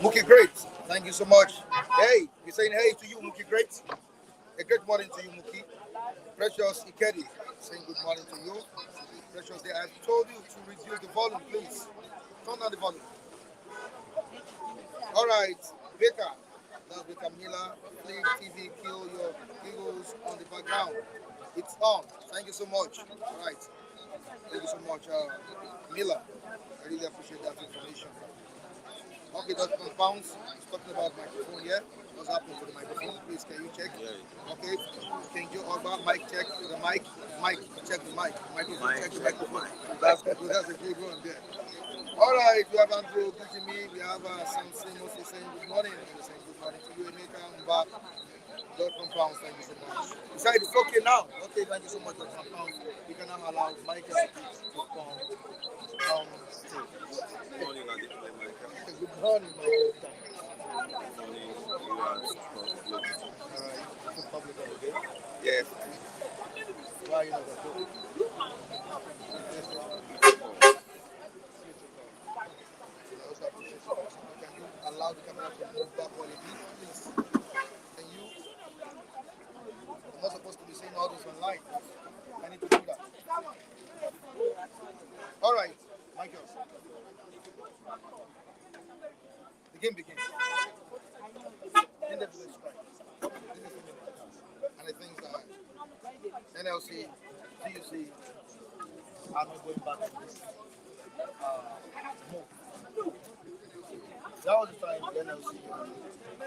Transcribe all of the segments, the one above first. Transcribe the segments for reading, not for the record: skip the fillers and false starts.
Mookie Great, thank you so much. Hey, we're saying hey to you, Mookie Great. A great morning to you, Mookie. Precious Ikedi, saying good morning to you. Precious, I told you to reduce the volume, please. Turn down the volume. All right, Baker. That's Baker Miller. Play TV, kill your giggles on the background. It's on. Thank you so much. All right. Thank you so much, Miller. I really appreciate that information. Okay, Dr. Pounds is talking about microphone here. What's happening to the microphone? Please, can you check? Okay. Thank you, Ogba. Mic check the mic. Mic, check the mic. Microphone, check the microphone. That's good. That's a good one there. All right, we have Andrew greeting me. We have Samson mostly saying good morning. We're saying good morning to you, Emeka. I'm back. Dr. Pounds, thank you so much. He said it's okay now. Okay, thank you so much, Dr. Pounds. We can now allow Michael to come. Good morning, Michael. Good morning, Michael. Public holiday. Yeah. Why are you not at home? Can you allow the camera to move back while it is, please? Can you? I'm not supposed to be saying all this online. I need to do that. All right, Michael. The game begins. Indefinite strike. And I think that NLC, TUC are not going back to this move. That was the time the NLC and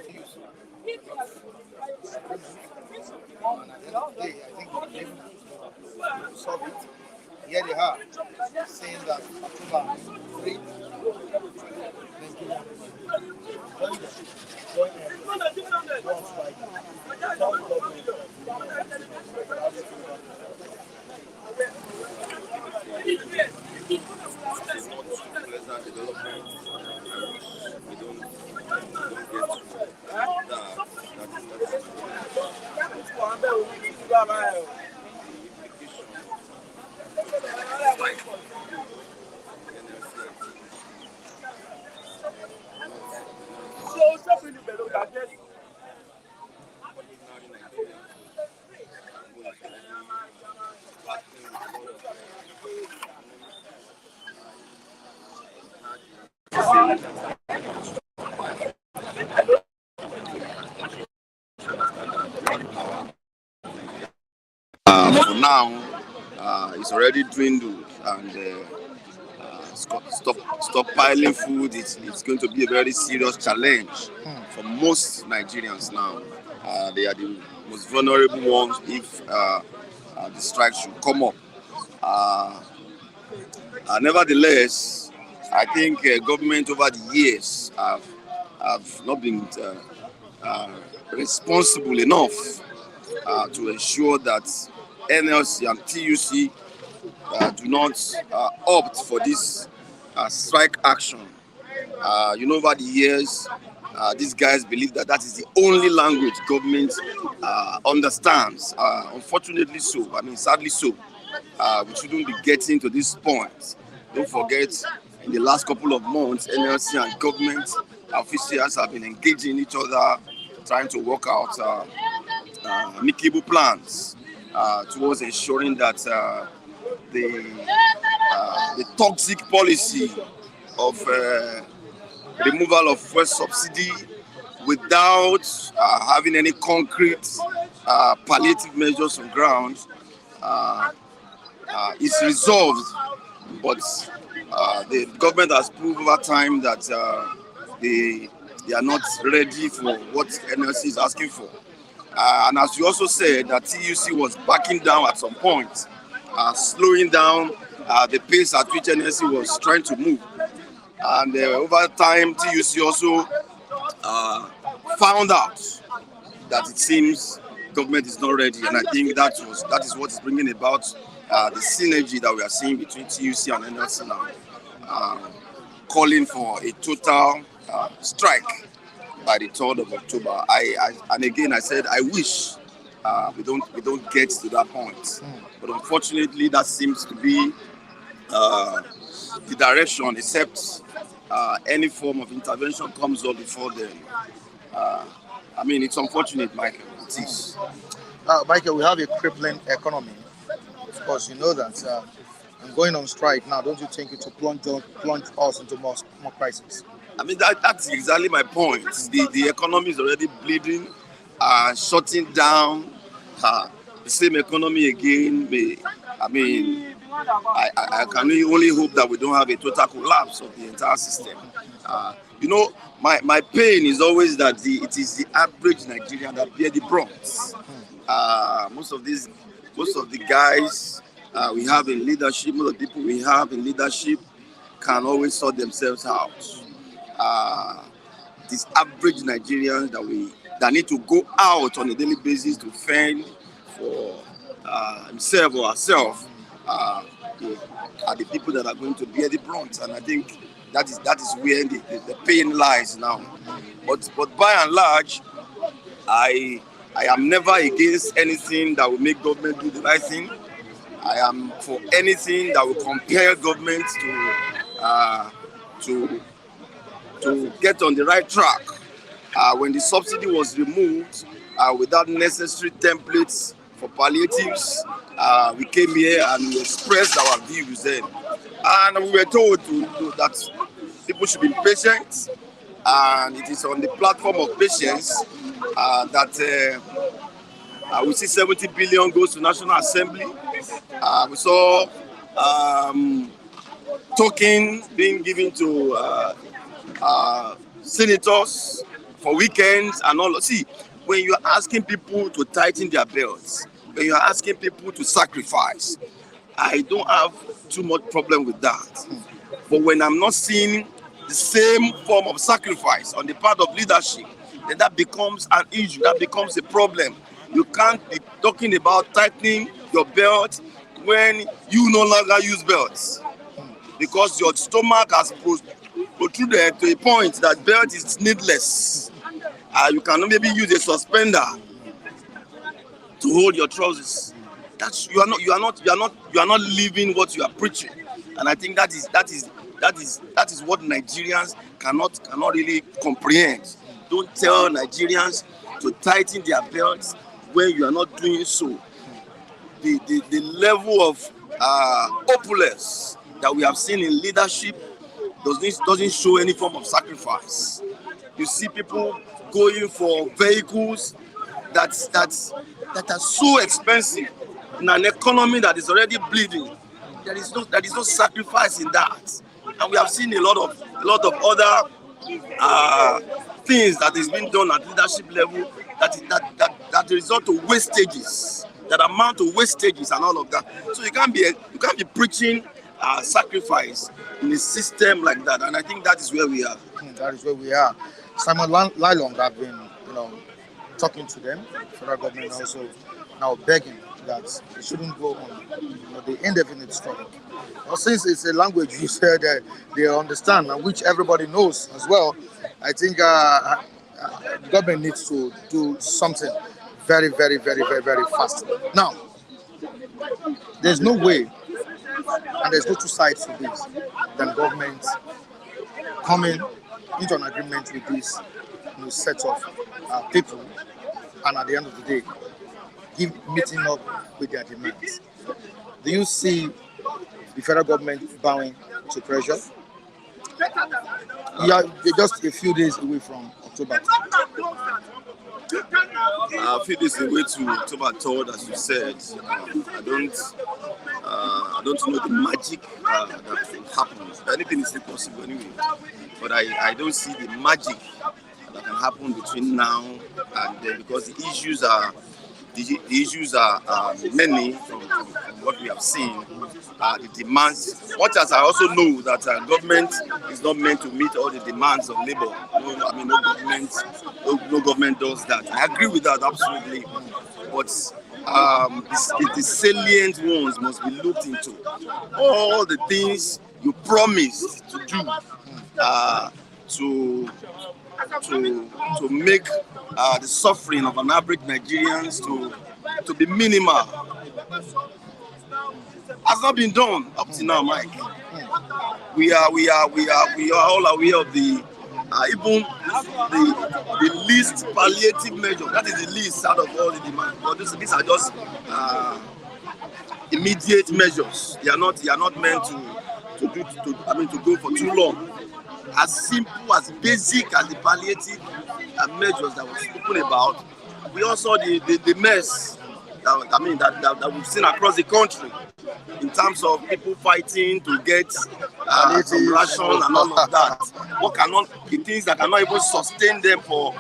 TUC and at the end of the day, I think we came to solve it. Here they are saying that October 3, Nigeria join on strike. Pleasant development. I wish we don't for now, it's already dwindled and stockpiling food. It's going to be a very serious challenge for most Nigerians now. They are the most vulnerable ones if the strike should come up. Nevertheless, I think government over the years have not been responsible enough to ensure that NLC and TUC do not opt for this strike action. Over the years, These guys believe that that is the only language government understands. Unfortunately so, I mean sadly so. We shouldn't be getting to this point. Don't forget, in the last couple of months, NLC and government officials have been engaging each other, trying to work out amicable plans towards ensuring that the the toxic policy of removal of fuel subsidy without having any concrete palliative measures on ground uh, is resolved. But the government has proved over time that they they are not ready for what NLC is asking for. And as you also said, that TUC was backing down at some point, slowing down the pace at which NLC was trying to move. And over time, TUC also uh, found out that it seems government is not ready, and I think that is what is bringing about the synergy that we are seeing between TUC and NLC now, uh, calling for a total strike by the 3rd of October. And again I said I wish we don't get to that point, but unfortunately that seems to be uh, the direction, except any form of intervention comes up before then. Uh, I mean, it's unfortunate, Michael. It is. Michael, we have a crippling economy. Of course, you know that. And going on strike now, don't you think it will plunge us into more crisis? I mean, that's exactly my point. The economy is already bleeding, shutting down. The same economy again. I mean, I can only hope that we don't have a total collapse of the entire system. Uh, you know, my pain is always that it is the average Nigerian that bear the brunt. Most of the guys we have in leadership, most of the people we have in leadership can always sort themselves out. Uh, these average Nigerians that need to go out on a daily basis to fend for himself or herself uh, are the people that are going to bear the brunt, and I think that is where the pain lies now. But by and large, I am never against anything that will make government do the right thing. I am for anything that will compel government uh, to to get on the right track. When the subsidy was removed without necessary templates for palliatives, we came here and we expressed our views then. And we were told that people should be patient, and it is on the platform of patience that we see 70 billion goes to National Assembly. We saw tokens being given to senators for weekends and all. See, when you're asking people to tighten their belts, when you're asking people to sacrifice, I don't have too much problem with that. But when I'm not seeing the same form of sacrifice on the part of leadership, then that becomes an issue, that becomes a problem. You can't be talking about tightening your belt when you no longer use belts, because your stomach has protruded to a point that belt is needless. You can maybe use a suspender to hold your trousers. That's you are not living what you are preaching, and I think that is what Nigerians cannot really comprehend. Don't tell Nigerians to tighten their belts when you are not doing so. The level of opulence that we have seen in leadership doesn't show any form of sacrifice. You see people going for vehicles that are so expensive in an economy that is already bleeding. There is no sacrifice in that, and we have seen a lot of other things that is being done at leadership level that result to wastages, that amount to wastages and all of that. So you can't be preaching sacrifice in a system like that, and I think that is where we are. That is where we are. Simon Lylong have been, talking to them, federal government also now begging that they shouldn't go on the indefinite strike. Well, since it's a language you said they understand and which everybody knows as well, I think The government needs to do something very, very, very, very, very fast. Now, there's no way, and there's no two sides to this, than government coming into an agreement with this set of people, and at the end of the day, meeting up with their demands. Do you see the federal government bowing to pressure? Yeah, they're just a few days away from October. I feel this away to October 3rd, as you said. I don't know the magic that will happen. Anything is still possible anyway. But I don't see the magic that can happen between now and then, because the issues are many from what we have seen. The demands, much as I also know that government is not meant to meet all the demands of labor. No government does that. I agree with that absolutely. But the salient ones must be looked into. All the things you promised to do to make the suffering of an average Nigerians to be minimal has not been done up to now, Mike. We are all aware of the even the least palliative measure. That is the least out of all the demands. But these are just immediate measures. They are not meant to go for too long. As simple, as basic as the palliative measures that was spoken about, we also the mess that we've seen across the country in terms of people fighting to get some ration and all of that. The things that cannot even sustain them for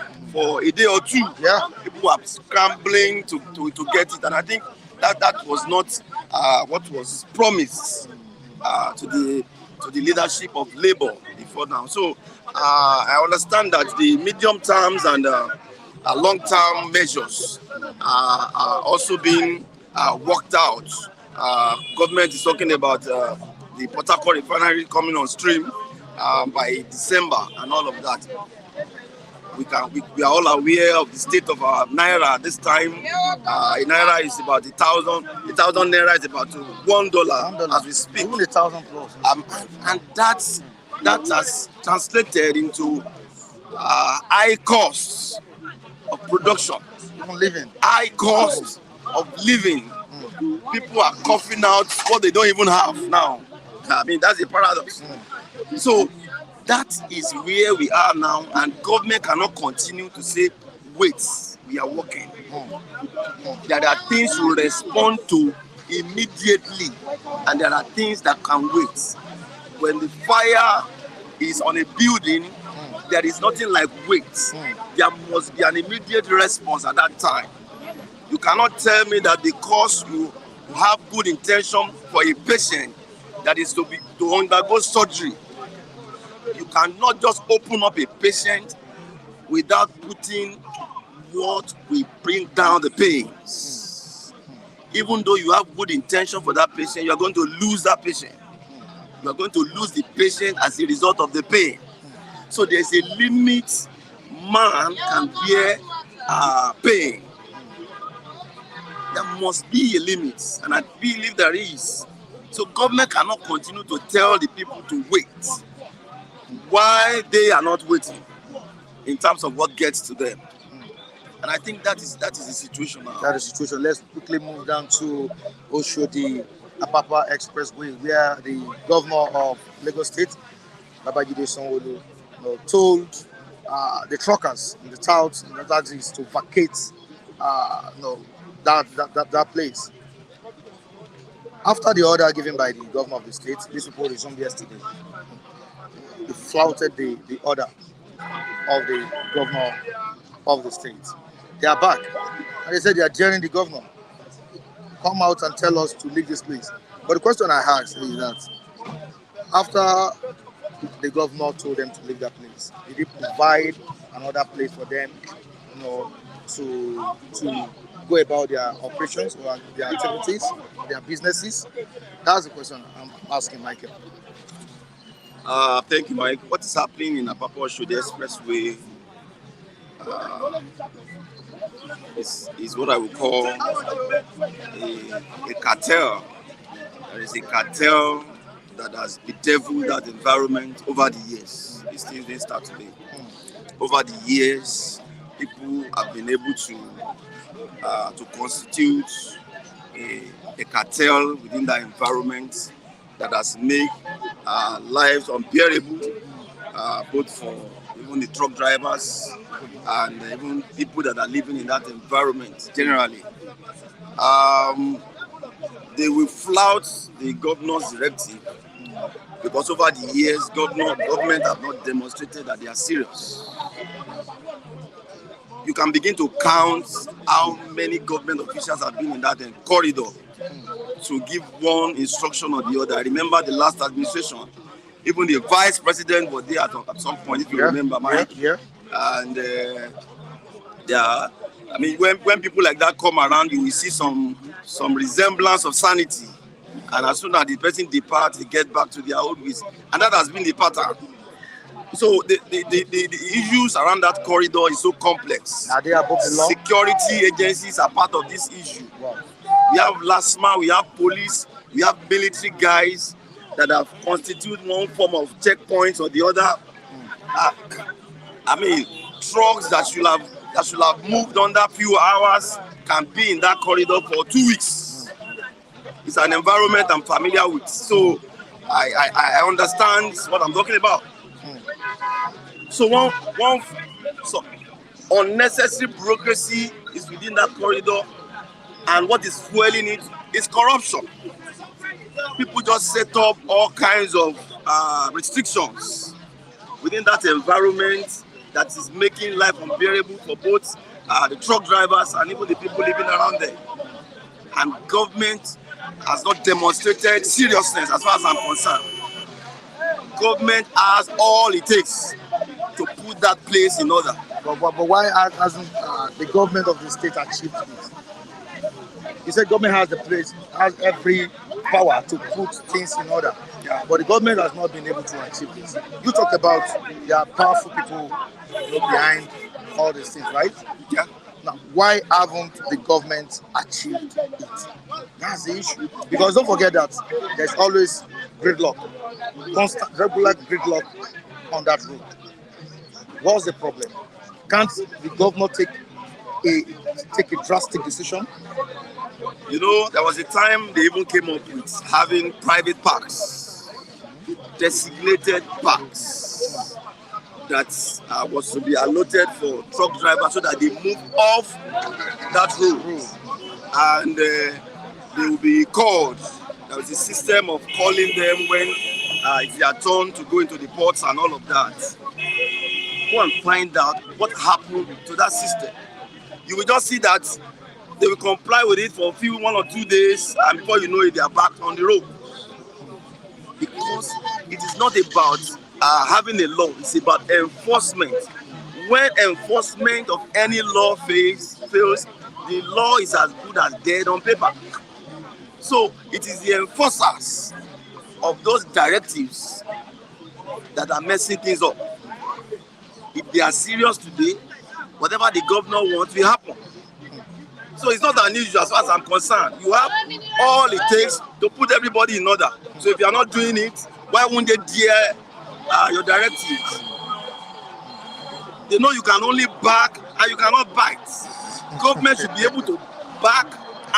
a day or two. Yeah. People are scrambling to get it, and I think that was not what was promised to the leadership of Labour before now. So I understand that the medium terms and long-term measures are also being worked out. Government is talking about the Port Harcourt refinery coming on stream by December and all of that. We are all aware of the state of our naira this time. Naira is about 1,000. 1,000 naira is about $1 as we speak. Even 1,000 plus. And that has translated into high costs of production, living, high costs of living. People are coughing out what they don't even have now. I mean, that's a paradox. So that is where we are now, and government cannot continue to say, wait, we are working. There are things you respond to immediately, and there are things that can wait. When the fire is on a building, there is nothing like wait. There must be an immediate response at that time. You cannot tell me that because you have good intention for a patient that is to undergo surgery, you cannot just open up a patient without putting what will bring down the pains. Even though you have good intention for that patient, you are going to lose that patient. You are going to lose the patient as a result of the pain. So there's a limit man can bear pain. There must be a limit, and I believe there is. So government cannot continue to tell the people to wait. Why they are not waiting in terms of what gets to them. And I think that is the situation now. That is the situation. Let's quickly move down to Oshodi Apapa Expressway, where the governor of Lagos State, Babajide Sanwo-Olu, told the truckers in the touts and the taxis to vacate that place. After the order given by the governor of the state, this report resumed yesterday. They flouted the order of the governor of the state. They are back, and they said they are daring the governor. Come out and tell us to leave this place. But the question I ask is that after the governor told them to leave that place, did he provide another place for them, to go about their operations or their activities, their businesses? That's the question I'm asking, Michael. Thank you, Mike. What is happening in Apapa Oshodi Expressway uh, is what I would call a cartel. There is a cartel that has bedeviled that environment over the years. These things didn't start today. Over the years, people have been able to constitute a cartel within that environment that has made lives unbearable, both for even the truck drivers and even people that are living in that environment generally. Um, they will flout the governor's directive because over the years, government have not demonstrated that they are serious. You can begin to count how many government officials have been in that corridor to give one instruction or the other. I remember the last administration, even the vice president was there at some point, if you remember, Mike. And I mean, when people like that come around, you will see some resemblance of sanity. And as soon as the person departs, they get back to their old ways. And that has been the pattern. So the issues around that corridor is so complex. Are they above the law? Security agencies are part of this issue. Wow. We have LASMA, we have police, we have military guys that have constituted one form of checkpoints or the other. I mean, trucks that should have moved under few hours can be in that corridor for 2 weeks. It's an environment I'm familiar with, so I understand what I'm talking about. So so unnecessary bureaucracy is within that corridor, and what is fueling it is corruption. People just set up all kinds of restrictions within that environment that is making life unbearable for both the truck drivers and even the people living around there. And government has not demonstrated seriousness as far as I'm concerned. Government has all it takes to put that place in order. But why hasn't the government of the state achieved it? You said government has every power to put things in order. Yeah. But the government has not been able to achieve this. You talk about there are powerful people behind all these things, right? Yeah. Now, why haven't the government achieved it? That's the issue. Because don't forget that there's always gridlock, constant, regular gridlock on that road. What's the problem? Can't the governor take a drastic decision? You know, there was a time they even came up with having private parks, designated parks that was to be allotted for truck drivers so that they move off that road, and they will be called. There was a system of calling them when it's their turn to go into the ports and all of that. Go and find out what happened to that system. You will just see that they will comply with it for a few 1 or 2 days, and before you know it, they are back on the road. Because it is not about having a law, it's about enforcement. When enforcement of any law fails, the law is as good as dead on paper. So it is the enforcers of those directives that are messing things up. If they are serious today, whatever the governor wants will happen. So it's not an issue as far as I'm concerned. You have all it takes to put everybody in order. So if you are not doing it, why won't they dare your directives? They know you can only back and you cannot bite. Government should be able to back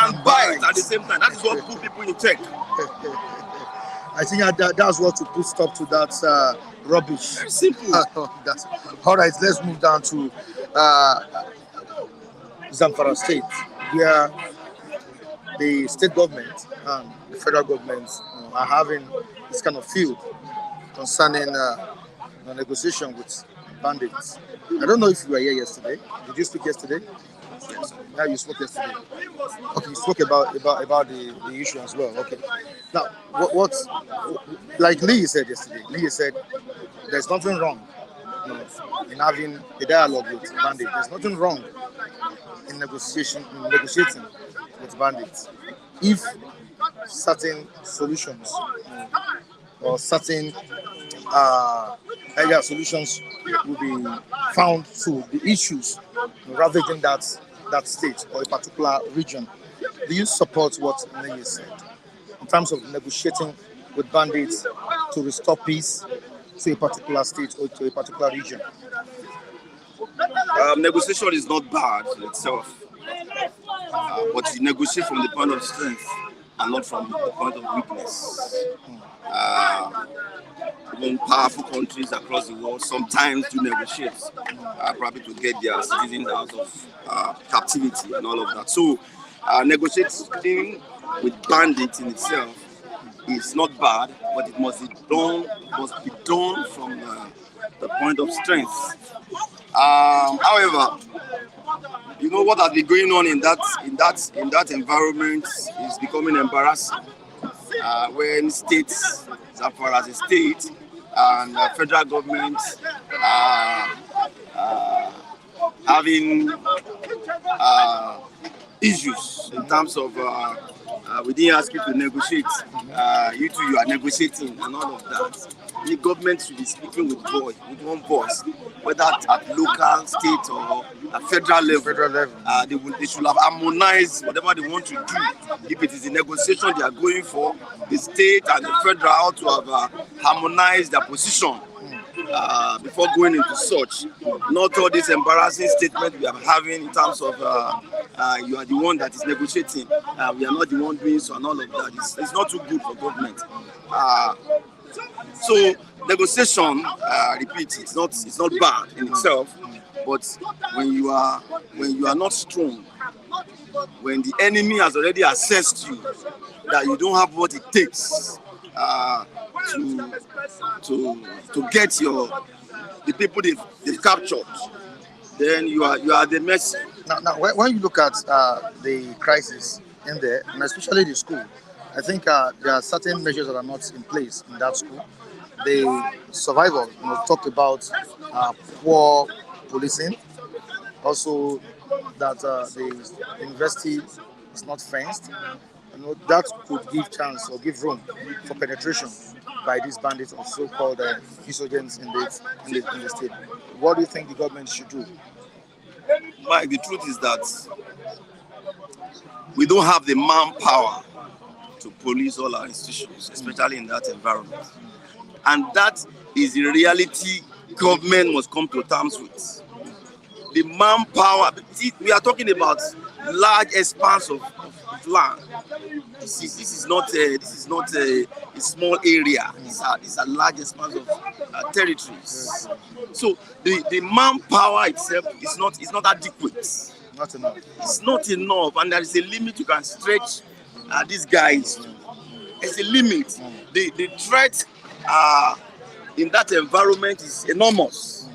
and bite at the same time. That is what put people in check. I think that's what to put stop to that rubbish. Very simple. All right, let's move down to Zamfara State, where the state government and the federal government are having this kind of field concerning the negotiation with bandits. I don't know if you were here yesterday. Did you speak yesterday? Yes. Yeah, you spoke yesterday. Okay, you spoke about the issue as well. Okay. Now, what's like Lee said yesterday? Lee said there's nothing wrong in having a dialogue with bandits. There's nothing wrong in negotiating with bandits if certain solutions or certain Yeah, solutions will be found to the issues ravaging that state or a particular region. Do you support what Neye said in terms of negotiating with bandits to restore peace to a particular state or to a particular region? Negotiation is not bad in itself, but you negotiate from the point of strength and not from the point of weakness. Uh, Even powerful countries across the world sometimes do negotiate, probably to get their citizens out of captivity and all of that. So, negotiating with bandits in itself is not bad, but it must be done. It must be done from the point of strength. However, you know what has been going on in that environment is becoming embarrassing. When states, as far as a state, and federal government uh, uh, having uh, issues in terms of we didn't ask you to negotiate. You two, you are negotiating and all of that. The government should be speaking with one voice, whether at local, state, or federal level. They should have harmonized whatever they want to do. If it is the negotiation they are going for, the state and the federal ought to have harmonized their position before going into such. Not all this embarrassing statement we are having in terms of you are the one that is negotiating, we are not the one doing so, and all of that. It's not too good for government. So negotiation, repeat, it's not bad in itself, but when you are not strong, when the enemy has already assessed you that you don't have what it takes to to get the people they've captured, then you are the mercy. Now, when you look at the crisis in there, and especially the school, I think there are certain measures that are not in place in that school. The survivor talked about poor policing, also that the university is not fenced. That could give chance or give room for penetration by these bandits or so-called insurgents in the state. What do you think the government should do? Mike, the truth is that we don't have the manpower to police all our institutions, especially in that environment. And that is the reality government must come to terms with. The manpower, we are talking about large expanse of land. This is not a small area. It's a large expanse of territories. So the manpower itself is not adequate. Not enough. It's not enough, and there is a limit you can stretch these guys to. There's a limit. The threat in that environment is enormous,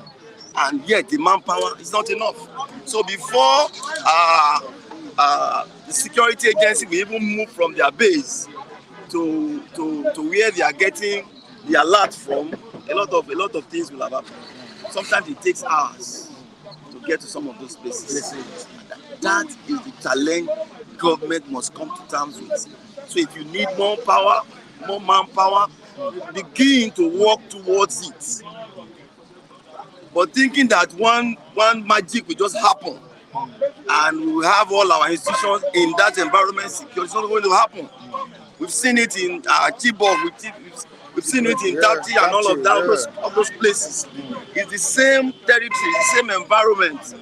and yet the manpower is not enough. So before the security agency will even move from their base to where they are getting the alert from, a lot of things will have happened. Sometimes it takes hours to get to some of those places. That is the challenge government must come to terms with. So if you need more manpower, begin to work towards it. But thinking that one magic will just happen and we will have all our institutions in that environment secure, it's not going to happen. We've seen it in Chibok, we've seen it in Tati and all of that, all those places. It's the same territory, the same environment.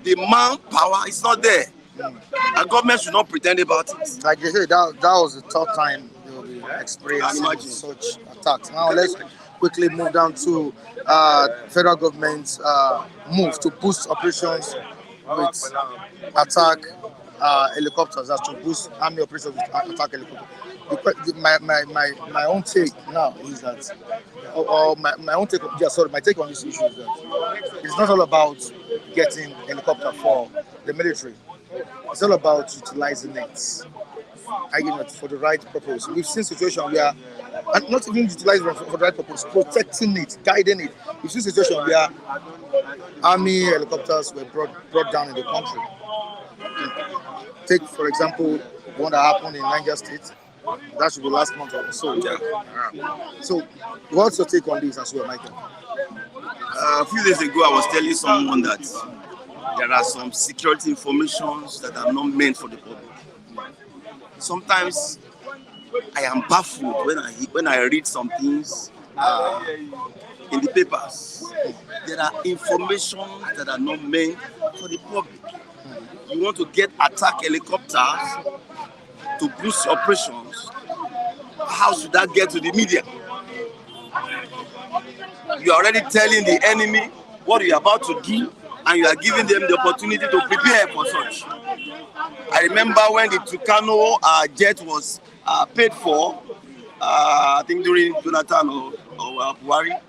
The manpower is not there. And government should not pretend about it. Like they say, that was the third time they will be experiencing such attacks. Now let's quickly move down to federal government's move to boost operations with attack helicopters, that's to boost army operations with attack helicopters. My own take now is that, or my own take, my take on this issue is that it's not all about getting helicopter for the military. It's all about utilizing it, for the right purpose. We've seen situations where, and not even utilizing it for the right purpose, protecting it, guiding it. We've seen situations where army helicopters were brought down in the country. Take, for example, one that happened in Niger State, That should be last month or so. Yeah. So, what's your take on this as well, Michael? A few days ago, I was telling someone that there are some security informations that are not meant for the public. Sometimes I am baffled when I read some things in the papers. There are information that are not meant for the public. You want to get attack helicopters to boost operations. How should that get to the media? You are already telling the enemy what you are about to do, and you are giving them the opportunity to prepare for such. I remember when the Tucano jet was paid for, I think during Jonathan or Buhari.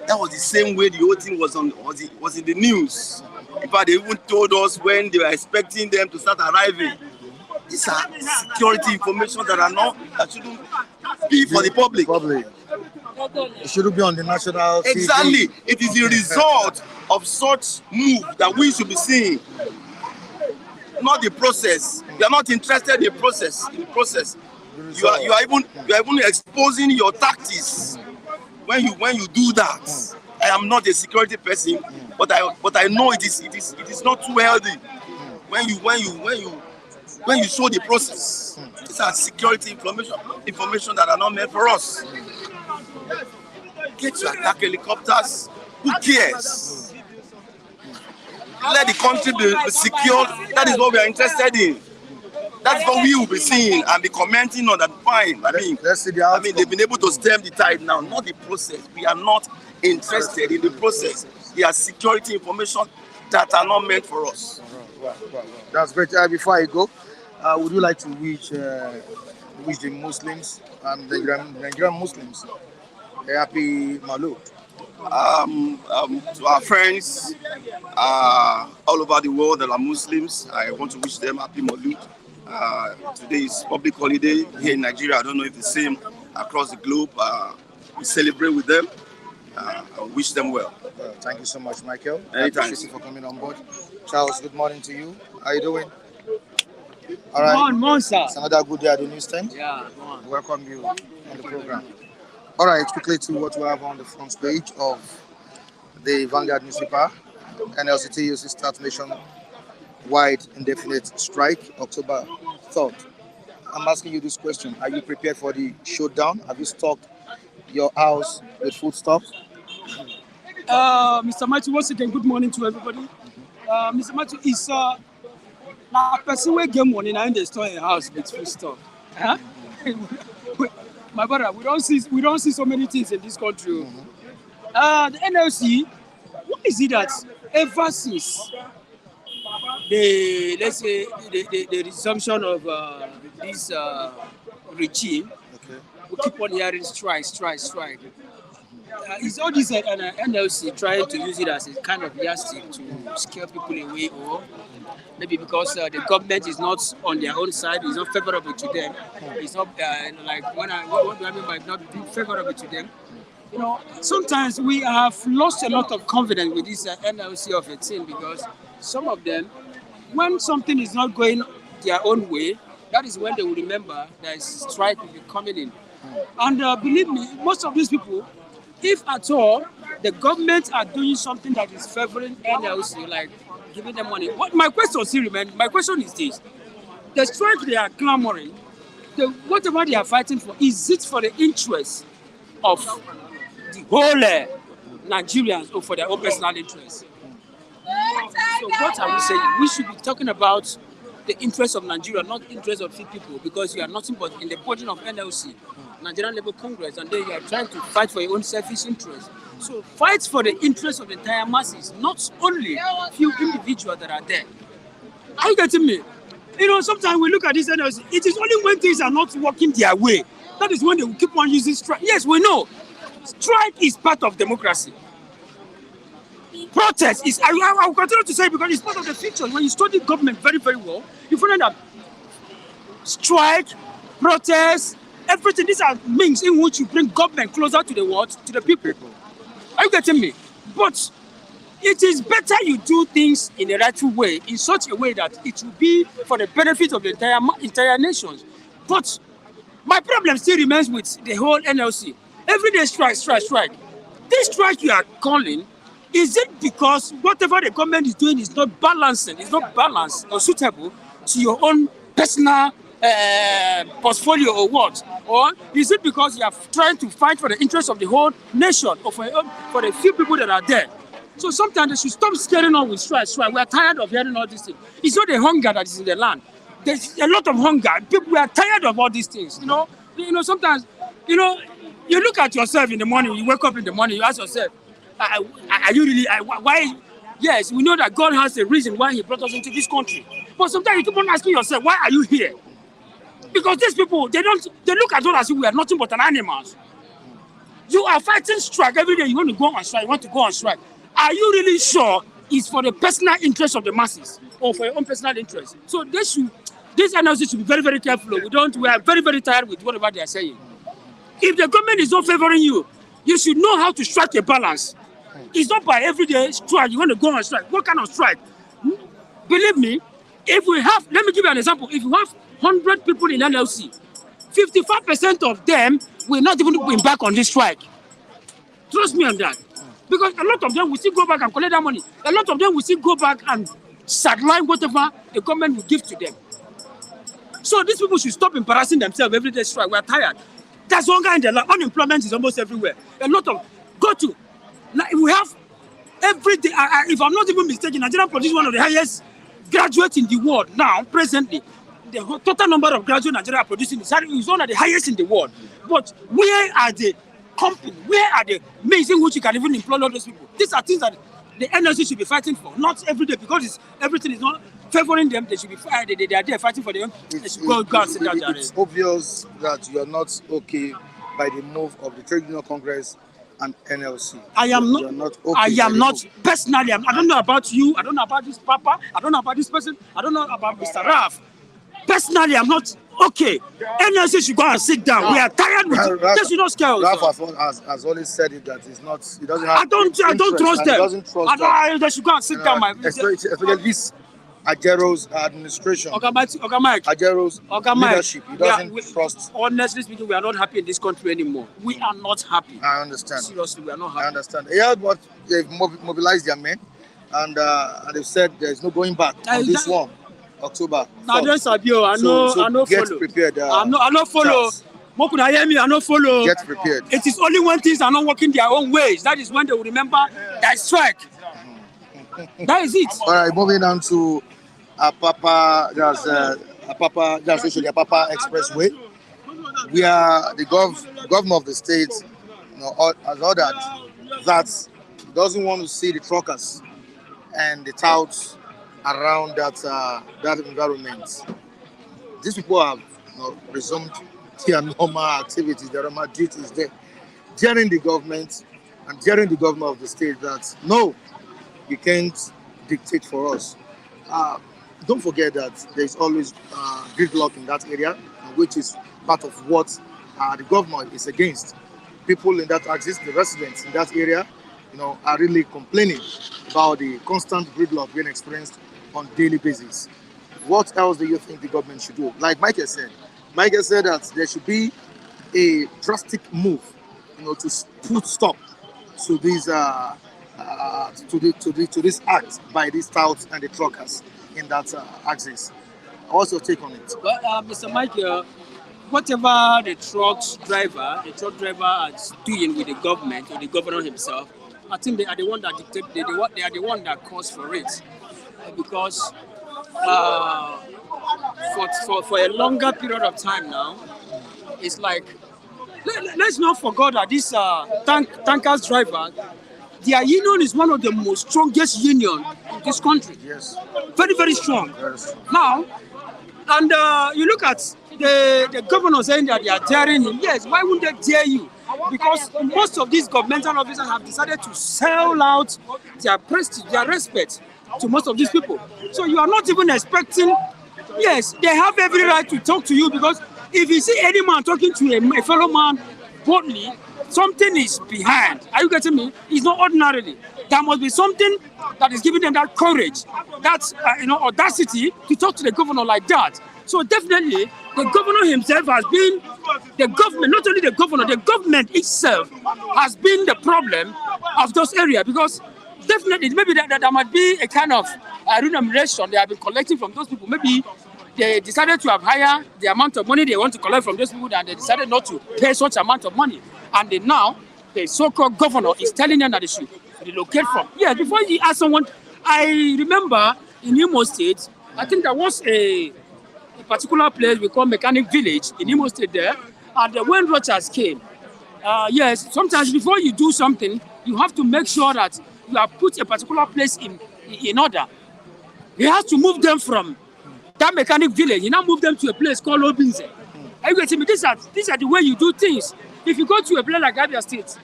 That was the same way the whole thing was in the news. In fact, they even told us when they were expecting them to start arriving. These are security information that shouldn't be for the public. It shouldn't be on the national TV. Exactly. It is the result of such move that we should be seeing, not the process. You are not interested in the process. You are even exposing your tactics when you do that. I am not a security person, but I know it is not too healthy when you show the process. These are security information that are not meant for us. Get your attack helicopters. Who cares? Let the country be secure. That is what we are interested in. That's what we will be seeing and be commenting on that. Fine. Let's see the outcome. They've been able to stem the tide now, not the process. We are not interested in the process. There are security information that are not meant for us. Wow. That's great. Before I go, would you like to wish the Muslims and the Nigerian Muslims a happy Maulud? To our friends all over the world that are Muslims, I want to wish them happy Maulud. Today is public holiday here in Nigeria. I don't know if the same across the globe. We celebrate with them. I wish them well. Thank you so much, Michael. Anytime. Thank you for coming on board. Charles, good morning to you. How are you doing? All right. Morning, sir. It's another good day at the newsstand. Yeah, go on. Welcome you on the program. All right, quickly to what we have on the front page of the Vanguard newspaper. NLCT uses start nationwide indefinite strike October 3rd. I'm asking you this question. Are you prepared for the shutdown? Have you stocked your house with foodstuffs? Mr. Matthew, once again, good morning to everybody. Mr. Matthew is now person wey get money now in the store a house with food stuff. Huh? My brother, we don't see so many things in this country. The NLC, what is it that ever since the resumption of this regime, we keep on hearing strike. Is all this NLC trying to use it as a kind of yardstick to scare people away, or maybe because the government is not on their own side, it's not favorable to them? It's not like what do I mean by not being favorable to them? You know, sometimes we have lost a lot of confidence with this NLC of a thing, because some of them, when something is not going their own way, that is when they will remember that strike will be coming in. And believe me, most of these people, if at all the government are doing something that is favoring NLC, like giving them money, my question is this: the strike they are clamoring, whatever they are fighting for, is it for the interest of the whole Nigerians or for their own personal interests? So what are we saying? We should be talking about the interest of Nigeria, not the interest of few people, because you are nothing but in the body of NLC, Nigerian Labour Congress, and then you are trying to fight for your own selfish interest. So fight for the interest of the entire masses, not only few individuals that are there. Are you getting me? You know, sometimes we look at this NLC, it is only when things are not working their way, that is when they will keep on using strike. Yes, we know. Strike is part of democracy. Protest is, I will continue to say, because it's part of the future. When you study government very, very well, you find that strike, protest, everything, these are means in which you bring government closer to the what? To the people. Are you getting me? But it is better you do things in the right way, in such a way that it will be for the benefit of the entire nations. But My problem still remains with the whole NLC. Every day strike, strike, strike. This strike you are calling, is it because whatever the government is doing is not balancing, is not balanced or suitable to your own personal portfolio or what? Or is it because you are trying to fight for the interest of the whole nation or for the few people that are there? So sometimes they should stop scaring on with strike, strike. We are tired of hearing all these things. It's not the hunger that is in the land. There's a lot of hunger. People, we are tired of all these things. Sometimes, you look at yourself in the morning. You wake up in the morning. You ask yourself, are you really? Why? Yes, we know that God has a reason why He brought us into this country. But sometimes you keep on asking yourself, why are you here? Because these people, they look at us as if we are nothing but an animals. You are fighting strike every day. You want to go on strike. You want to go on strike. Are you really sure it's for the personal interest of the masses or for your own personal interest? So this NLC should be very, very careful. We are very, very tired with whatever they are saying. If the government is not favoring you, you should know how to strike a balance. It's not by everyday strike. You want to go on strike. What kind of strike? Believe me, if we have, let me give you an example. If you have 100 people in NLC, 55% of them will not even be back on this strike. Trust me on that. Because a lot of them will still go back and collect that money. A lot of them will still go back and sideline whatever the government will give to them. So these people should stop embarrassing themselves every day strike. We are tired. There's hunger in the land. Unemployment is almost everywhere. A lot of we have every day. If I'm not even mistaken, Nigeria produces one of the highest graduates in the world now. Presently, the total number of graduates Nigeria are producing is one of the highest in the world. But where are the companies? Where are the means in which you can even employ all those people? These are things that the NLC should be fighting for. Not every day, because everything is not favoring them. They should be they are there fighting for them. It's obvious that you are not okay by the move of the Trade Union Congress and NLC. I am not. Okay, I am not personally. I don't know about you. I don't know about this Papa. I don't know about this person. I don't know about Mr. Raf. Personally, I'm not okay. NLC should go and sit down. We are tired with it. They should not scare us. Raf has always said it that it's not. He doesn't have. I don't trust them. He doesn't trust them. They should go and sit down. Especially this Ajero's administration. Ajero's leadership. He doesn't trust. Honestly speaking, we are not happy in this country anymore. We are not happy. I understand. Seriously, we are not happy. I understand. Yeah, but they've mobilized their men, and they've said there is no going back on this one. October. Now, I know. Get follow. prepared. I know follow. Moku na hear me, I know follow. Get prepared. It is only when things are not working their own ways. That is when they will remember that strike. That is it. All right, moving on to Apapa Expressway. We are the governor of the state, has ordered that he doesn't want to see the truckers and the touts around that environment. These people have resumed their normal activities, their normal duties there, telling the government and telling the governor of the state that no, you can't dictate for us. Don't forget that there's always gridlock in that area, which is part of what the government is against. People in that axis, the residents in that area, are really complaining about the constant gridlock being experienced on a daily basis. What else do you think the government should do? Like Michael said that there should be a drastic move, to put stop to these to this act by these touts and the truckers in that axis. What's your take on it? Well, Mr. Michael, whatever the truck driver is doing with the government or the governor himself, I think they are the one that dictate. They are the one that calls for it, because for a longer period of time now, it's like let's not forget that this tankers driver, their union is one of the most strongest union in this country. Yes. Very, very strong. Yes. Now, and you look at the governor saying that they are daring him. Yes, why wouldn't they dare you? Because most of these governmental officers have decided to sell out their prestige, their respect to most of these people. So you are not even expecting. Yes, they have every right to talk to you, because if you see any man talking to a fellow man boldly, something is behind. Are you getting me? It's not ordinarily. There must be something that is giving them that courage, that audacity to talk to the governor like that. So definitely, the governor himself has been the government. Not only the governor, the government itself has been the problem of those areas because definitely maybe there might be a kind of remuneration they have been collecting from those people. Maybe they decided to have higher the amount of money they want to collect from those people, and they decided not to pay such amount of money. And they now the so-called governor is telling them that they should relocate from. Yes, before you ask someone, I remember in Imo State, I think there was a particular place we call Mechanic Village in Imo State there, and when Rochas came, yes, sometimes before you do something, you have to make sure that you have put a particular place in order. He has to move them from that Mechanic Village. He now moved them to a place called Obinze. Are you getting me? These are the way you do things. If you go to a place like Abia State,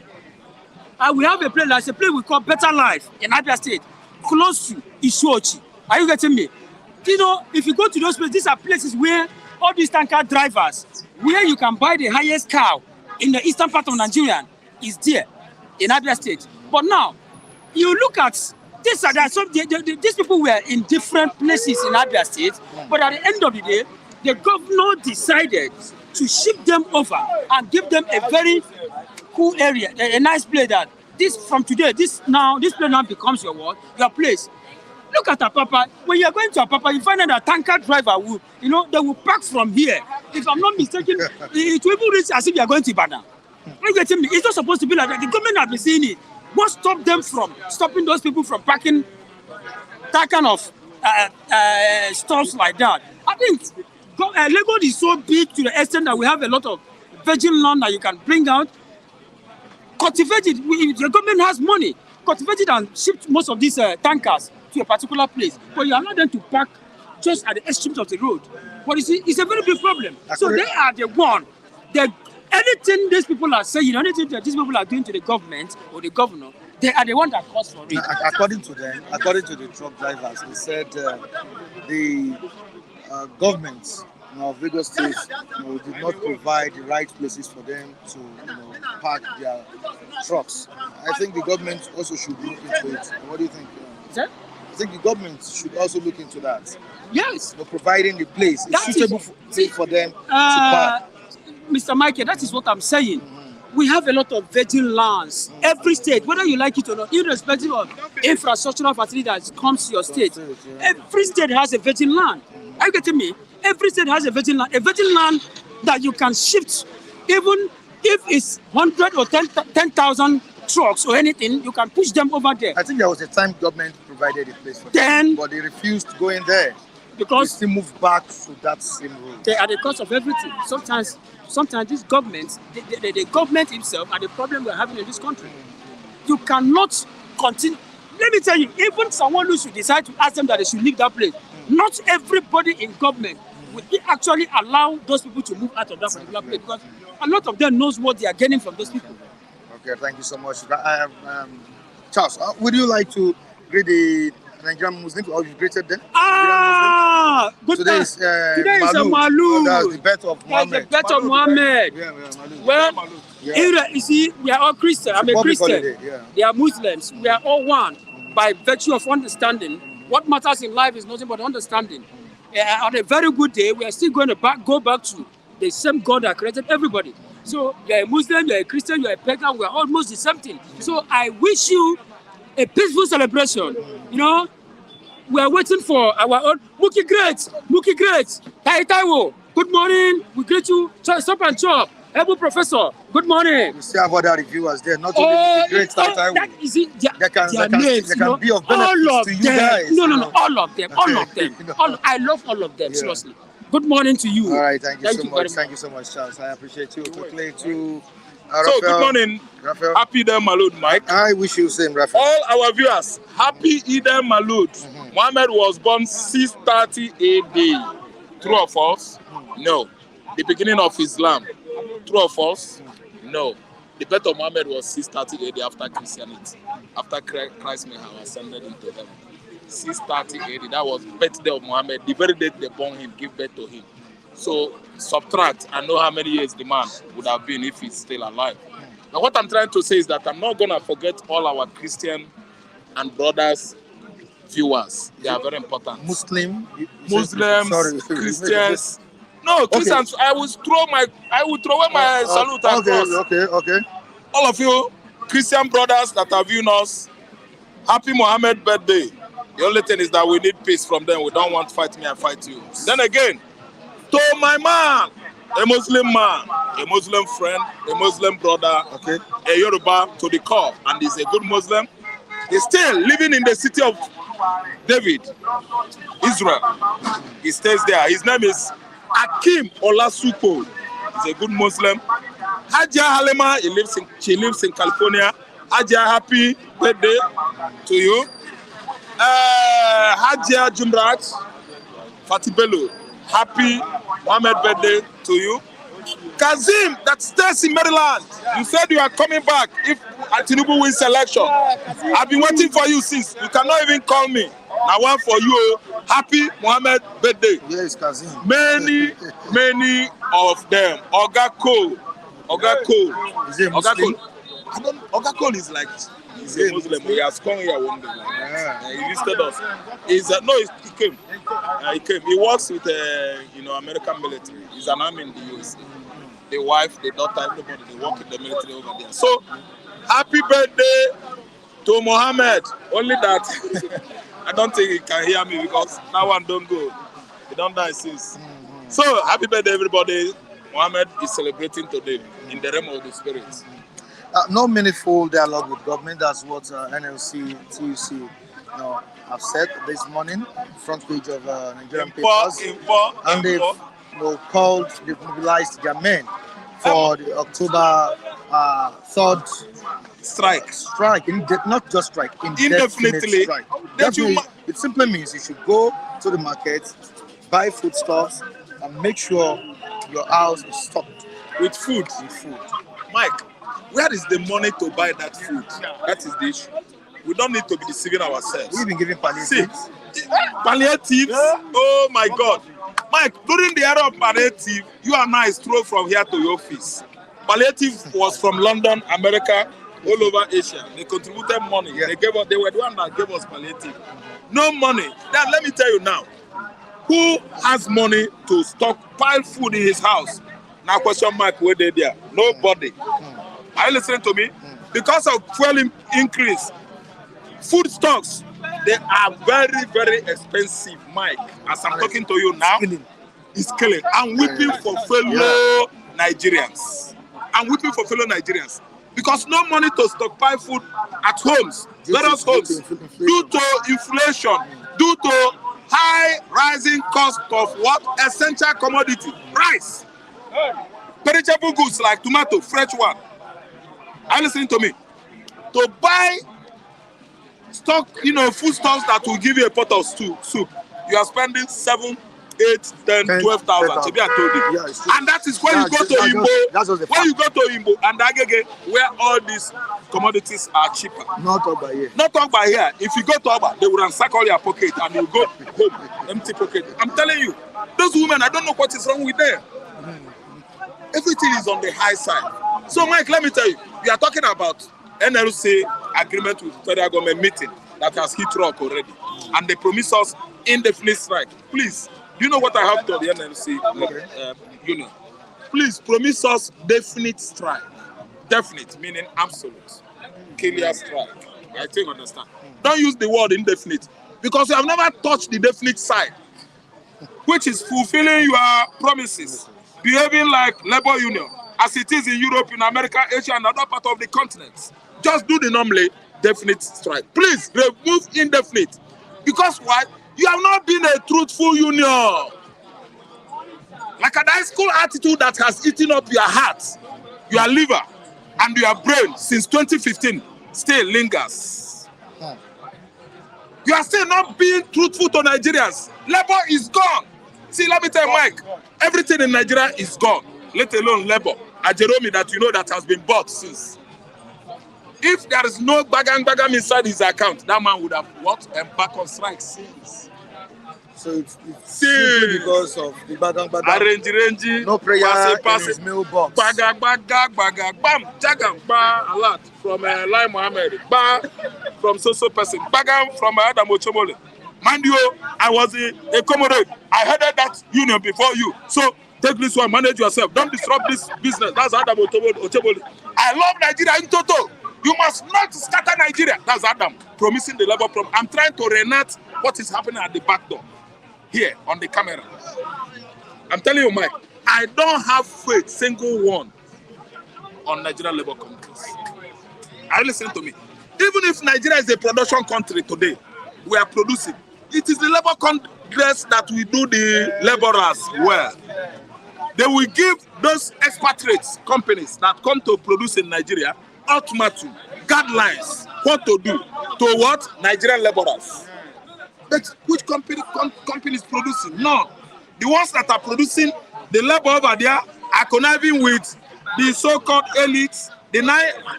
we have a place like a place we call Better Life in Abia State, close to Isuochi. Are you getting me? You know, if you go to those places, these are places where all these tanker drivers, where you can buy the highest cow in the eastern part of Nigeria, is there in Abia State. But now, you look at this, these people were in different places in Abia State, but at the end of the day, the governor decided to ship them over and give them a very cool area, a nice place that this from today, this place now becomes your what? Your place. Look at Apapa. When you are going to Apapa, you find out that tanker driver will, they will park from here. If I'm not mistaken, it will even reach as if you are going to Ibadan. Are you getting me? It's not supposed to be like that. The government has been seeing it. What stopped them from stopping those people from parking that kind of stuff like that? I think Lagos is so big to the extent that we have a lot of virgin land that you can bring out, cultivate it. The government has money, cultivate it and ship most of these tankers to a particular place. But you allow them to park just at the extremes of the road. But you see, it's a very big problem. So they are the one. Anything these people are saying, anything that these people are doing to the government or the governor, they are the one that cause for it. According to them, according to the truck drivers, they said the government of Lagos State did not provide the right places for them to park their trucks. I think the government also should look into it. What do you think? Sir? I think the government should also look into that. Yes. Providing the place is suitable for them to park. Mr. Michael, that is what I'm saying. We have a lot of virgin lands. Every state, whether you like it or not, irrespective of infrastructural facility that comes to your state, every state has a virgin land. Are you getting me? Every state has a virgin land that you can shift, even if it's 100 or 10,000 trucks or anything, you can push them over there. I think there was a time government provided a place for them, but they refused to go in there because they still moved back to that same road. They are the cause of everything. Sometimes these governments, the government itself are the problem we're having in this country. You cannot continue. Let me tell you, even someone who should decide to ask them that they should leave that place, not everybody in government will actually allow those people to move out of that particular place because a lot of them knows what they are getting from those people. Okay, thank you so much. Charles, would you like to greet the Nigerian Muslims, or you greeted them? Good. Today is Maulud. That's the birth of Muhammad. That's the birth of Muhammad. Yeah, Maulud. Well, you see, we are all Christians. I'm a Christian. Holiday, They are Muslims. We are all one by virtue of understanding. What matters in life is nothing but understanding. On a very good day, we are still going to go back to the same God that created everybody. So you're a Muslim, you're a Christian, you're a pagan, we're almost the same thing. So I wish you a peaceful celebration. We are waiting for our own Muki Great, Taiwo. Good morning. We greet you. Stop and chop. Able Professor. Good morning. We still have other reviewers there, not only Muki Great, Taiwo. That is it. They can be of benefit to you guys. No, all of them. I love all of them, seriously. Good morning to you. All right, thank you so much. Thank you so much, Charles. I appreciate you. Quickly to So good morning. Raphael. Happy Eid Malud, Mike. I wish you the same, Raphael. All our viewers, happy Eid Malud. Muhammad was born 630 AD. True or false? No. The beginning of Islam. True or false? No. The birth of Muhammad was 630 AD after Christianity. After Christ may have ascended into heaven. 630 AD, that was birthday of Muhammad. The very day they born him, give birth to him. So subtract and know how many years the man would have been if he's still alive. Now what I'm trying to say is that I'm not going to forget all our Christian and brothers viewers. They are very important. Muslim, Muslims, sorry, Christians. No, Christians. I will throw away my salute across. Okay. All of you Christian brothers that are viewing us, happy Muhammad birthday. The only thing is that we need peace from them. We don't want fight me, I fight you. Then again, to my man, a Muslim man, a Muslim friend, a Muslim brother, a Yoruba to the core, and he's a good Muslim. He's still living in the city of David, Israel. He stays there. His name is Akim Olasuko. He's a good Muslim. Hajia Halima, she lives in California. Hajia, happy birthday to you. Hajia Jumrat Fatibelu, happy Muhammad birthday to you. Kazim, that stays in Maryland, you said you are coming back if Tinubu wins election. I've been waiting for you since. You cannot even call me. Now one for you. Happy Muhammad birthday. Yes, Kazim. Many of them. Oga Cole. Is it Muslim? Oga Cole is like, he's a Muslim. He has come here one day. He visited us. He came. He came. He works with American military. He's an army in the USA. The wife, the daughter, everybody, they work in the military over there. So, happy birthday to Mohammed. Only that I don't think he can hear me because that one don't go. He don't die since. So, happy birthday, everybody. Mohammed is celebrating today in the realm of the spirit. No meaningful dialogue with government. That's what NLC, TUC, have said this morning. Front page of Nigerian papers. And they've mobilized their men for the October 3rd strike. Not just strike, indefinitely strike. It simply means you should go to the market, buy foodstuffs, and make sure your house is stocked with food. Mike, where is the money to buy that food? That is the issue. We don't need to be deceiving ourselves. We've been giving palliatives. Palliatives? Oh my God. Mike, during the era of palliative, you and I stroll from here to your office. Palliative was from London, America, all over Asia. They contributed money. Yeah. They were the one that gave us palliative. No money. Then let me tell you now, who has money to stockpile food in his house? Now question mark, where they there? Nobody. Are you listening to me? Because of fuel increase, food stocks, they are very, very expensive, Mike. As I'm talking to you now, it's killing. I'm weeping for fellow Nigerians. Because no money to stockpile food at homes, various homes, due to inflation, due to high rising cost of what? Essential commodity, rice, perishable goods like tomato, fresh one. Are you listening to me? To buy stock, food stocks that will give you a pot of soup, you are spending 7, 8, 10, 12,000. Maybe I told you. Yeah, and that is when you go to Imbo. When you go to Imbo and Agege, where all these commodities are cheaper. Not over here. Not over here. If you go to Oba, they will ransack all your pocket and you go home empty pocket. I'm telling you, those women, I don't know what is wrong with them. Everything is on the high side. So, Mike, let me tell you, we are talking about NLC agreement with federal government meeting that has hit rock already. And they promise us indefinite strike. Please, do you know what I have to the NLC union? Please promise us definite strike. Definite, meaning absolute. Clear strike. I think you understand. Don't use the word indefinite because you have never touched the definite side, which is fulfilling your promises, behaving like labor union, as it is in Europe, in America, Asia, and other part of the continent. Just do the normally definite strike. Please remove indefinite. Because why? You have not been a truthful union. Like a high school attitude that has eaten up your heart, your liver, and your brain since 2015 still lingers. You are still not being truthful to Nigerians. Labor is gone. See, let me tell you, Mike, everything in Nigeria is gone, let alone labor. A Jerome that you know that has been bought since. If there is no bagam inside his account, that man would have embarked on strike since. So it's simply because of the Arrange, no prayer in his mailbox. Baga, bam, jagam, ba, a lot from Lai Mohammed, ba, from so person, bagam from Adam Ochomole. Mind you, I was a comrade. I headed that union before you. So take this one, manage yourself. Don't disrupt this business. That's Adam Ochomole. I love Nigeria in total. You must not scatter Nigeria. That's Adam promising the labor problem. I'm trying to reenact what is happening at the back door. Here on the camera. I'm telling you, Mike, I don't have faith, single one, on Nigerian Labour Congress. Are you listening to me? Even if Nigeria is a production country today, we are producing. It is the Labour Congress that will do the laborers well. They will give those expatriates companies that come to produce in Nigeria ultimatum, guidelines, what to do to what? Nigerian laborers. But which company is producing? None. The ones that are producing the labor over there are conniving with the so-called elites, the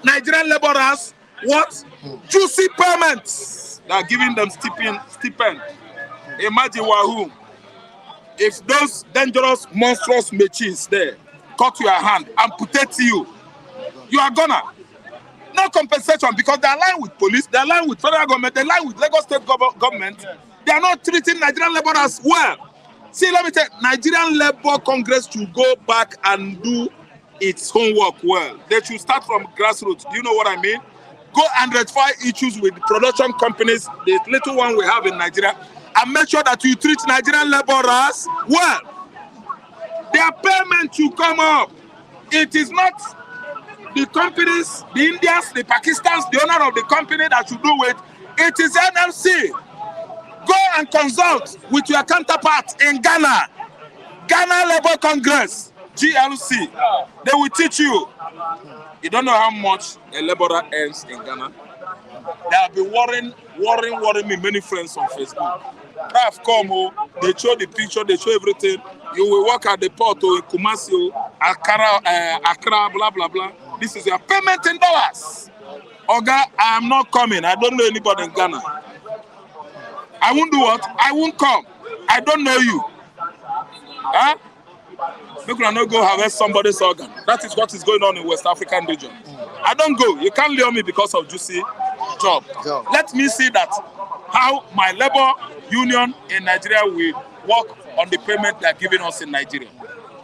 Nigerian laborers. What? Juicy payments. They are giving them stipend. Imagine Wahoo. If those dangerous, monstrous machines there cut your hand, amputate you, you are gonna. No compensation because they align with police, they align with federal government, they align with Lagos state government. They are not treating Nigerian laborers well. See, let me tell you, Nigerian Labour Congress should go back and do its homework well. They should start from grassroots. Do you know what I mean? Go and rectify issues with production companies, the little one we have in Nigeria, and make sure that you treat Nigerian laborers well. Their payment should come up. It is not the companies, the Indians, the Pakistans, the owner of the company that should do it. It is NLC. Go and consult with your counterpart in Ghana. Ghana Labour Congress, GLC. They will teach you. You don't know how much a laborer earns in Ghana. They have been worrying me, many friends on Facebook. Have come, they show the picture, they show everything. You will work at the port or in Kumasi, Accra, blah, blah, blah. This is your payment in dollars. Oga, I am not coming. I don't know anybody in Ghana. I won't do what? I won't come. I don't know you. Huh? You cannot go harvest somebody's organ. That is what is going on in West African region. I don't go. You can't lure me because of juicy job. Let me see that how my labor union in Nigeria will work on the payment they are giving us in Nigeria.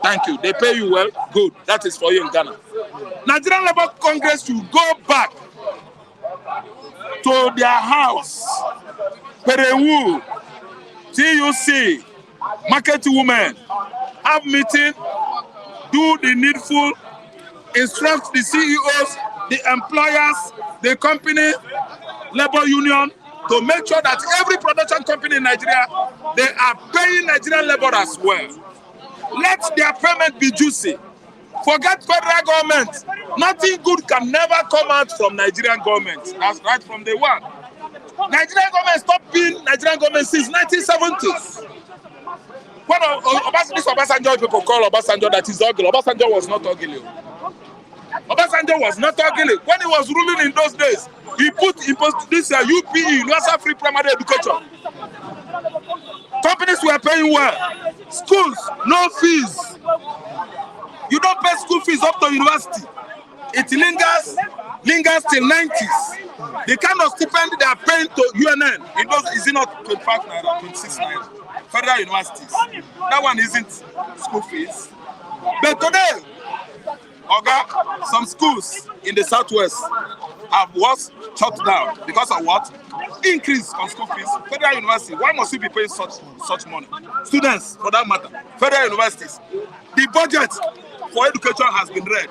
Thank you. They pay you well. Good. That is for you in Ghana. Nigerian Labour Congress should go back to their house. Perewu, TUC, market women, have meeting, do the needful, instruct the CEOs, the employers, the company, labor union, to make sure that every production company in Nigeria, they are paying Nigerian laborers well. Let their payment be juicy. Forget federal government. Nothing good can never come out from Nigerian government. That's right from day one. Nigerian government stopped being Nigerian government since 1970s. When this Obasanjo people call Obasanjo that is ugly, Obasanjo was not ugly. Obasanjo was not ugly. When he was ruling in those days, he imposed this UPE, Universal Free Primary Education. Companies were paying well. Schools, no fees. You don't pay school fees up to university. It lingers till 90s. The kind of stipend they are paying to UNN, in those, is it not 25 naira, 26 naira? Federal universities. That one isn't school fees. But today, Oga, some schools in the southwest have was shut down because of what? Increase on school fees. Federal university, why must we be paying such money? Students, for that matter, federal universities. The budget for education has been read.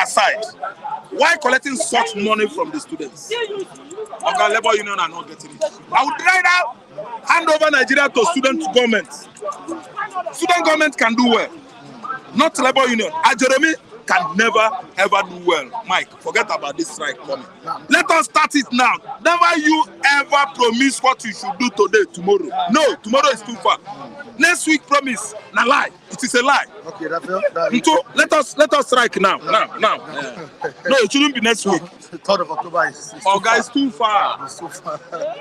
Aside, why collecting such money from the students? Oga, labor union are not getting it. I would rather hand over Nigeria to student government. Student government can do well, not labor union. Jeremy, can never ever do well. Mike, forget about this strike coming. Let us start it now. Never you ever promise what you should do today, tomorrow. No, tomorrow is too far. Next week promise, na lie. It is a lie. Okay, that's So let us strike now. Now. No, it shouldn't be next week. 3rd of October is Oh, guys, too far. It's too far.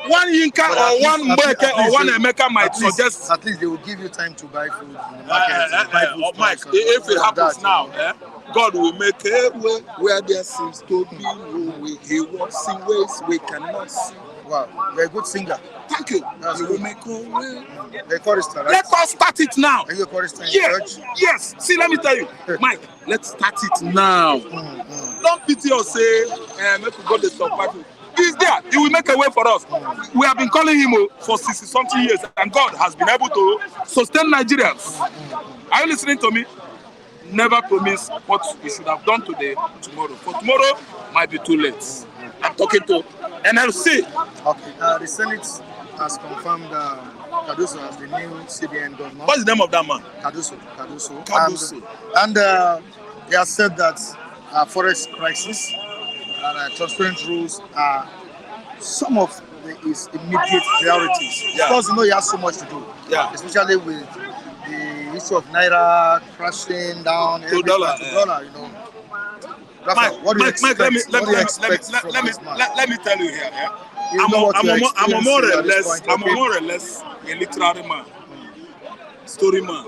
One Yinka But or at one least- Mbeke or one Emeka might at least- suggest. At least they will give you time to buy food in the market. buy food Oh, Mike, stores, if it all of happens that, now, you know. God will make a way where there seems to be no way. He walks in ways we cannot see. Wow, you're a good singer. Thank you. That's He will good. make a way. You're a chorister, right? Let us start it now. Are you a chorister in Yes, church? yes. See, let me tell you, Mike. Let's start it now. Don't pity us. Say, make we go the survival. He's there. He will make a way for us. We have been calling him for 60-something years, and God has been able to sustain Nigerians. Are you listening to me? Never promise what you should have done today, tomorrow. For tomorrow might be too late. I'm talking to NLC. Okay, the Senate has confirmed Cardoso as the new CBN governor. What's the name of that man? Cardoso. Cardoso. And they have said that forex crisis and transparent rules are some of his immediate priorities. Yeah. Because you know he has so much to do. Yeah. Especially with the issue of Naira crashing down To every dollar, part to dollar, you know. Rafa, Mike, what do you Mike, expect? let me Let me tell you here. You know what you're I'm a more or experiencing at this less, point, I'm a okay? more or less a literary man, story man,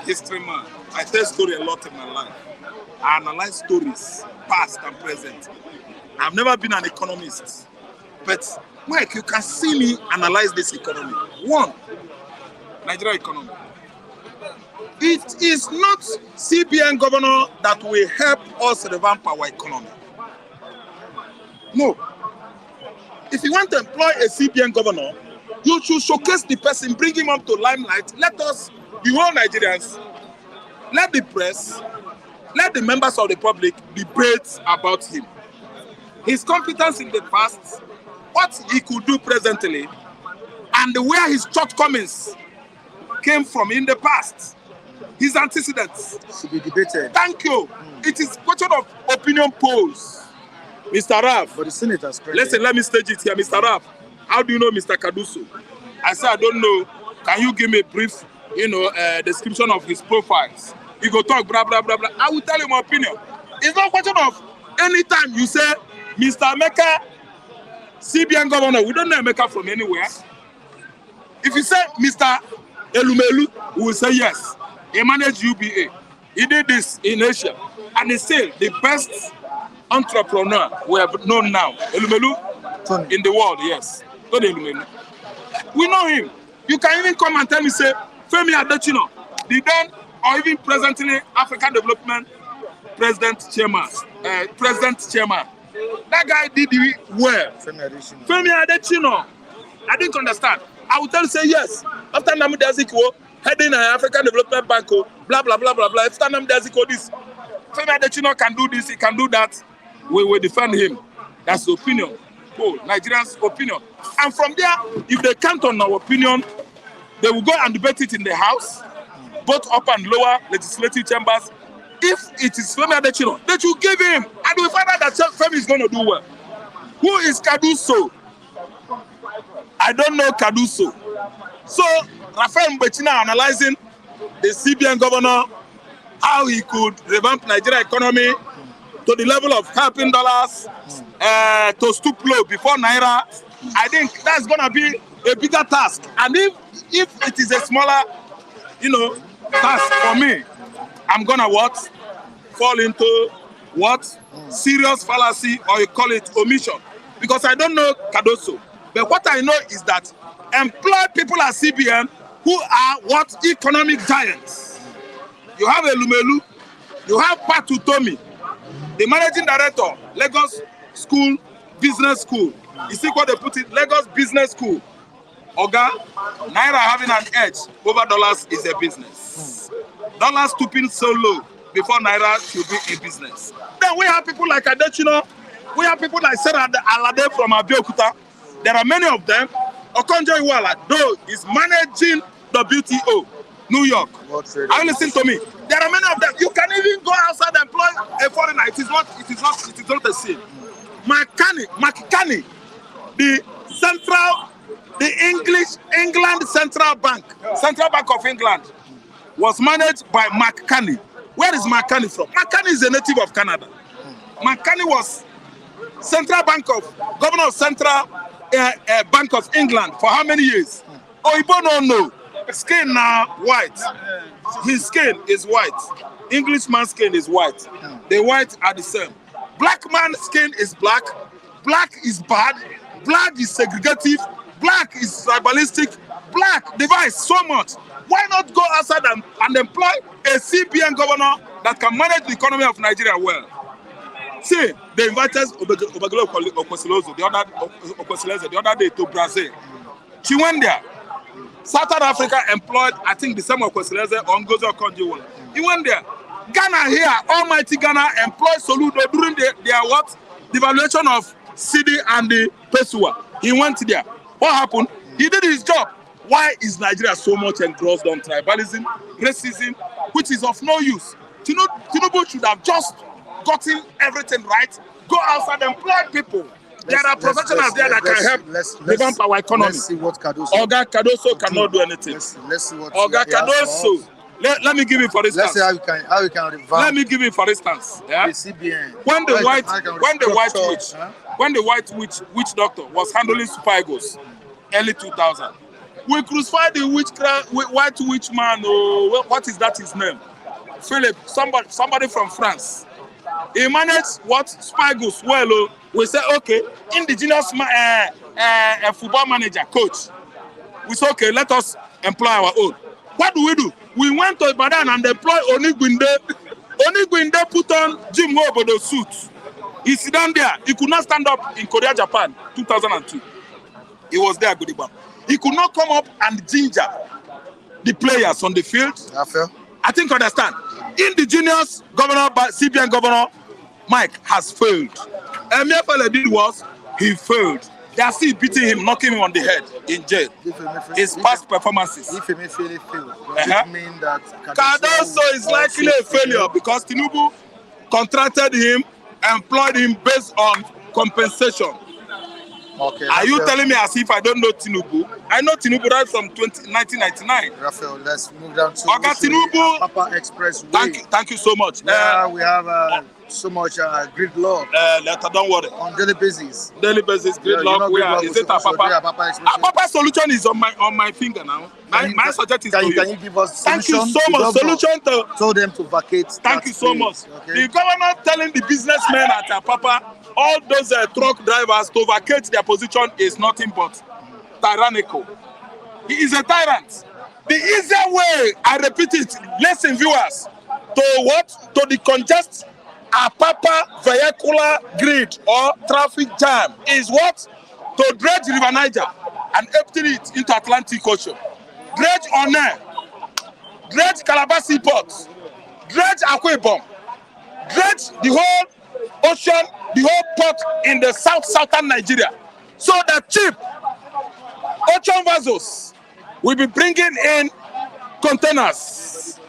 history man. I tell story a lot in my life. I analyze stories, past and present. I've never been an economist, but Mike, you can see me analyze this economy. One, Nigeria economy. It is not CBN governor that will help us revamp our economy. No. If you want to employ a CBN governor, you should showcase the person, bring him up to limelight. Let us, the whole Nigerians, let the press, let the members of the public debate about him. His competence in the past, what he could do presently, and where his shortcomings came from in the past. His antecedents. should be debated. Thank you. It is question of opinion polls. Mr. Raf, But the Senate has listen, let me stage it here. Mr. Raf, how do you know Mr. Cardoso? I said, I don't know. Can you give me a brief, description of his profiles? You go talk, blah, blah, blah, blah. I will tell you my opinion. It's not a question of anytime you say, Mr. Emeka, CBN governor, we don't know Emeka from anywhere. If you say Mr. Elumelu, we will say yes. He managed UBA. He did this in Asia. And he's still the best entrepreneur we have known now. Elumelu Tony. in the world, yes. Tony Elumelu. We know him. You can even come and tell me, say, Femi Adesina, the then or even presently African Development President Chairman. That guy did it well. Femi Adesina. I didn't understand. I will tell you, say yes. After Nnamdi Azikiwe heading an African Development Bank, blah, blah, blah, blah, blah. After Nnamdi Azikiwe this, Femi Adesina can do this, he can do that. We will defend him. That's the opinion. Nigerians' opinion. And from there, if they count on our opinion, they will go and debate it in the House, both upper and lower legislative chambers. If it is Femi Adesina, they should give him. And we find out that Femi is going to do well. Who is Cardoso? I don't know Cardoso. So, Rafael Mbechina analyzing the CBN governor, how he could revamp Nigeria economy to the level of helping dollars to stoop low before Naira. I think that's going to be a bigger task. And if it is a smaller, task for me, I'm going to fall into serious fallacy, or you call it omission. Because I don't know Cardoso. But what I know is that employ people at CBN who are economic giants. You have Elumelu, you have Patu Tomi, the managing director, Lagos School, Business School. You see what they put it, Lagos Business School. Oga, Naira having an edge over dollars is a business. Dollars stooping so low before Naira should be a business. Then we have people like Adesina, we have people like Sarah Alade from Abeokuta. There are many of them. Okonjo Iweala, though, is managing WTO, New York. Are you listening to me? There There are many of them. You can even go outside and employ a foreigner. It is not a sin. Makani, the England Central Bank of England was managed by McCartney. Where is McCartney from? McCartney is a native of Canada. McCartney was governor of Central Bank of England for how many years? Oyibo no know. Skin now white. His skin is white. Englishman's skin is white. The whites are the same. Black man's skin is black. Black is bad. Black is segregative. Black is tribalistic. Black divides so much. Why not go outside and employ a CBN governor that can manage the economy of Nigeria well? See, they invited Obagelo Okwesilozo the other day to Brazil. She went there. Southern Africa employed, I think, the same Okwesilozo on Ngozi Okonjo-Iweala. He went there. Ghana here, almighty Ghana employed Soludo during their what? Devaluation of CD and the Pesua. He went there. What happened? He did his job. Why is Nigeria so much engrossed on tribalism, racism, which is of no use? Tinubu should have just gotten everything right. Go outside and employ people. There are professionals there that can help revamp our economy. Let's see what Cardoso. Oga Cardoso cannot do anything. Let's see what Oga Cardoso. Let me give you for instance. Let's see how we can revamp. Let me give you for instance. Yeah? The CBN. When the white witch doctor was handling super egos, early 2000, we crucified the white witch man. Oh, what is that his name? Philip, somebody from France. He managed what Spigos well. Oh, we say okay, indigenous football manager, coach. We say okay, let us employ our own. What do? We went to Ibadan and employed Onigwinde. Onigwinde put on Jim Wobodo suit. He sit down there. He could not stand up in Korea, Japan, 2002. He was there, Goodibam. He could not come up and ginger the players on the field. I think understand. Indigenous governor, CBN governor, Mike has failed. Emefiele did was he failed. They are still beating him, knocking him on the head in jail. His past performances. If Emefiele failed, does it mean that Cardoso is likely a failure because Tinubu contracted him, employed him based on compensation. Okay. Are you telling me as if I don't know Tinubu? I know Tinubu right from 1999. Raphael, let's move down to Oga Tinubu. Papa Expressway. Thank you so much. Yeah, we have so much gridlock. Don't worry. On daily basis. Gridlock. Where is it? Papa solution is on my finger now. My suggestion is to you. Can you give us thank solution? You so much. Solution to told them to vacate. Thank you so much. Okay. The governor telling the businessmen at Papa, all those truck drivers to vacate their position is nothing but tyrannical. He is a tyrant. The easier way, I repeat it, listen viewers, to what? To decongest a Papa vehicular grid or traffic jam is what? To dredge River Niger and empty it into Atlantic Ocean. Dredge Onne, dredge Calabar Seaport, dredge Akwa-Ibom, dredge the whole ocean, the whole port in the southern Nigeria. So that cheap ocean vessels will be bringing in containers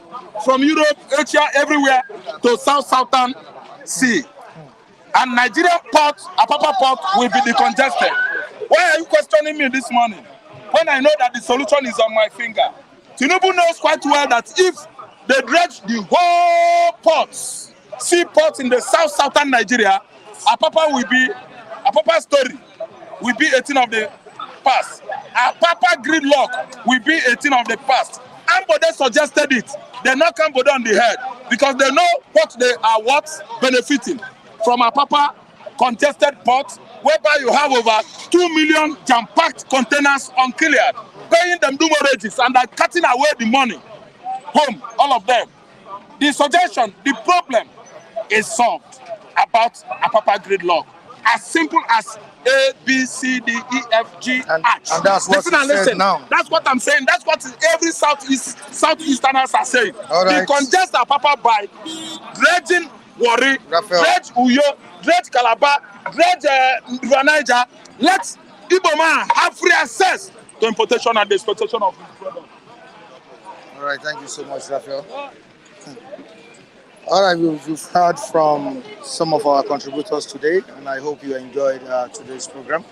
from Europe, Asia, everywhere to southern sea. And Nigerian port, Apapa port, will be decongested. Why are you questioning me this morning when I know that the solution is on my finger? Tinubu knows quite well that if they dredge the whole ports, seaports in the southern Nigeria, Apapa story will be 18 of the past. Apapa gridlock will be 18 of the past. Ambode suggested it. They knock Ambode on the head because they know what they are benefiting from Apapa congested port, whereby you have over 2 million jam-packed containers uncleared, paying them demurrages and are cutting away the money home, all of them. The suggestion, the problem is solved about Apapa gridlock. As simple as A, B, C, D, E, F, G, H. And that's what listen now. That's what I'm saying. That's what every Southeasterners are saying. All right. They congest Apapa by dredging Warri, dredge Uyo, dredge Calabar, dredge River Niger. Let Igbo man have free access to importation and the exportation of his product. All right, thank you so much, Raphael. All right, we've heard from some of our contributors today, and I hope you enjoyed today's program.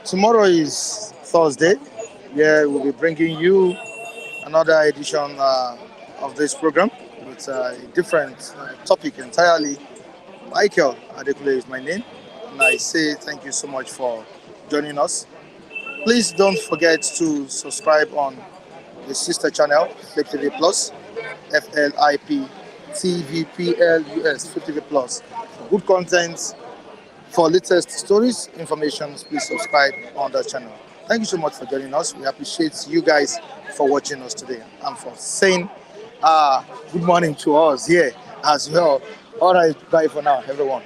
Tomorrow is Thursday, where we'll be bringing you another edition of this program with a different topic entirely. Michael Adekule is my name, and I say thank you so much for joining us. Please don't forget to subscribe on the sister channel, Flip TV Plus, FLIP TVPLUS, Flip TV Plus. For good content, for latest stories, information, please subscribe on that channel. Thank you so much for joining us. We appreciate you guys for watching us today and for saying good morning to us here as well. All right, bye for now, everyone.